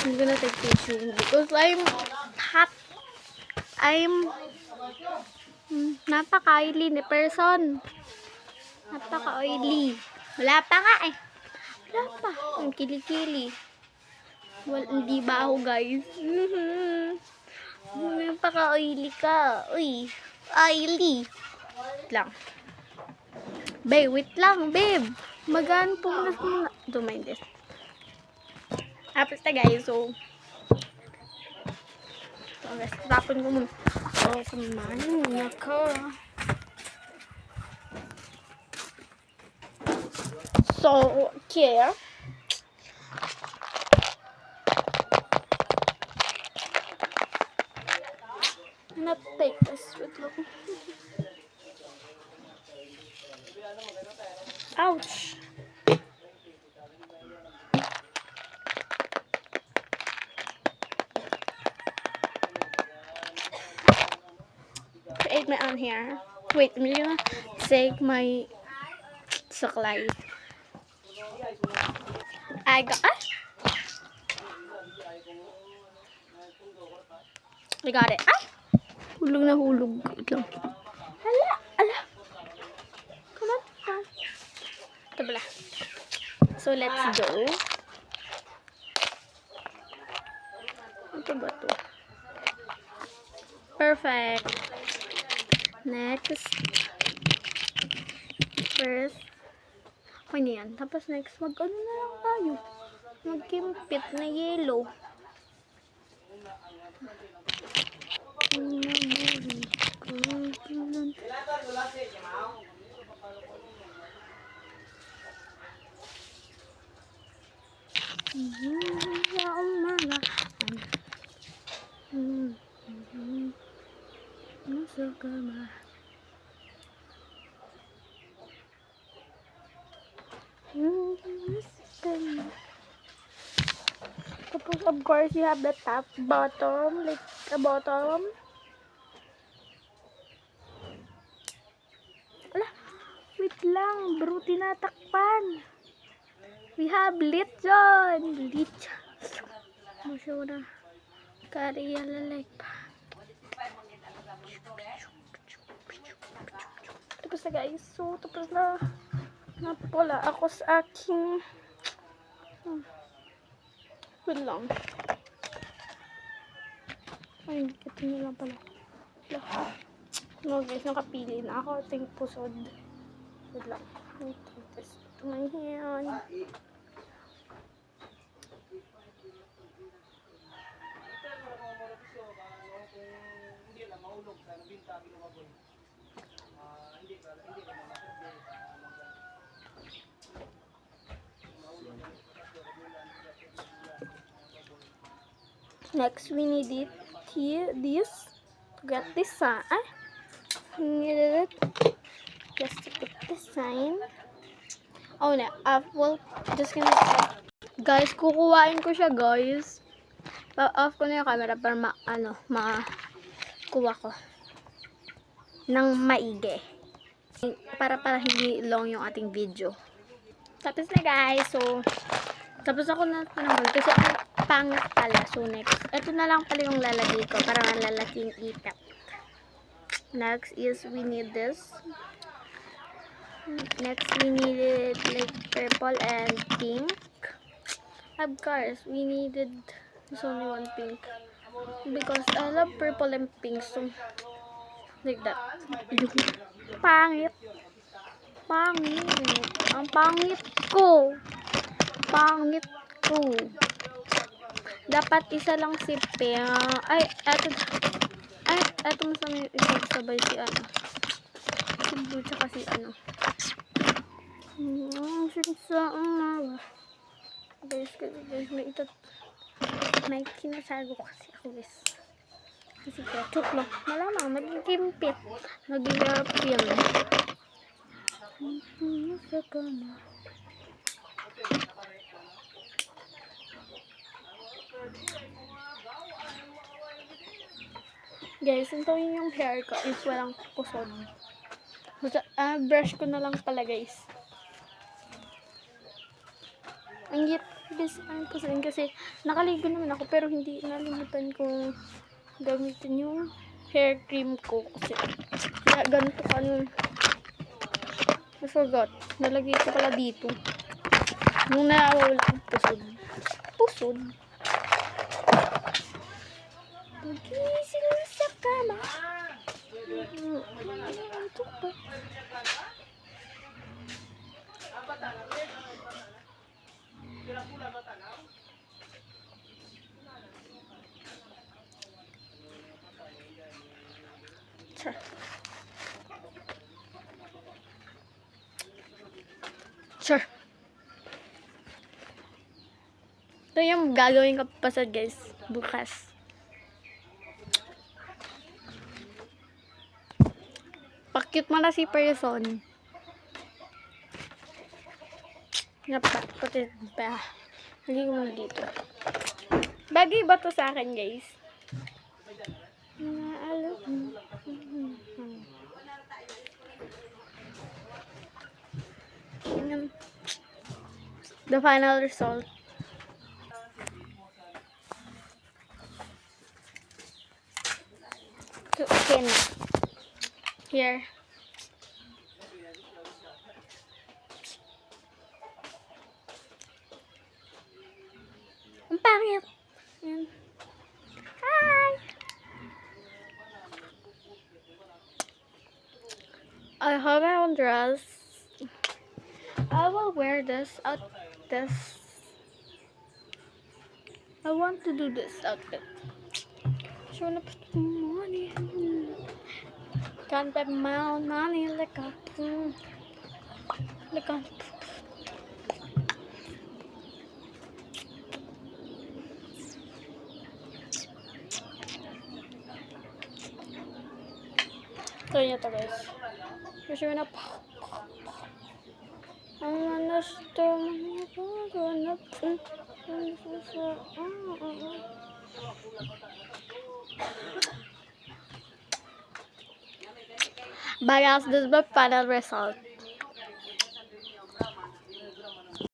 I'm gonna take tissue because I'm hot. I'm napaka-oily ni person. Napaka-oily. Wala pa nga eh. Wala pa. Ang kilikili. Hindi ba ako, guys? Napaka-oily ka. Uy. Oily. Wait lang. Babe, wait lang, babe. Magaan po muna. Don't mind this. Tapos na, guys. So, tapon ko muna. So, samahan niya ka. So, here. I'm gonna take this with me. Ouch. Create my own hair. Wait, I'm gonna take my saklay. I got it. Ay! Hulog na hulog. Wait lang. Hala! Ala! Come on. Ito pala. So, let's go. Ito ba ito? Perfect. Next. First. Okay na yan. Tapos next, mag-ano na lang tayo. Magkimpit na yellow. Tapos, of course, you have the top, bottom, like the bottom. Ala, wait lang, bro, tinatakpan. We have lit dyan. Lit. Masyura. Kariya lalek. Tapos na, guys. So, tapos na. Napula ako sa aking wait lang. Ay, ito nyo lang pala. No, guys, nakapili na ako. Ating pusod. Wait lang. Ito my hand. Next, we need it here, this to get this sign. We needed it just to put this sign. Oh no, well, just gonna guys, kukuhain ko siya, guys. Pa-off ko na yung camera para makuha ko ng maigi. Para hindi long yung ating video. Tapos na, guys. So, tapos ako na tinanggal kasi pangit pala. So, next. Ito na lang pala yung lalagay ko para malalaki yung itak. Next is we need this. Next, we needed like purple and pink. Of course, we needed there's only one pink. Because I love purple and pink. So, like that. Pangit. Pangit. Ang pangit ko. Pangit ko. Dapat isa lang si pink. Ay, eto masama yung isagsabay si ano. Si blue tsaka si ano. Guys, may kinasago kasi ako, guys. Kasi ketchup lang. Malamang, magigimpit. Mag-European. Guys, ito yung hair ko is walang pusod. Brush ko na lang pala, guys. Ang hirap bisahin kasi nakaligo naman ako pero hindi nalimutan kong gamitin yung hair cream ko kasi kaya ganito ka nun. I forgot. Nalagay ko pala dito. Nung nawawala ang pusod. Pusod? Pagising sa kama. Ito ba? Sure. Sure. Ito yung gagawin ko pa sa guys bukas. Pakit mo na si person. Napakapatid ba? Lagay ko muna dito. Bagay ba to sa akin guys? The final result. So, okay na. Here. Ang pangit. Yan. Hi! I have my own dress. I will wear this this. I want to do this outfit. Showing up the money. Can't bet my money like a like a. So yun ito guys. Showing up. I'm gonna Bye guys, this is my final result.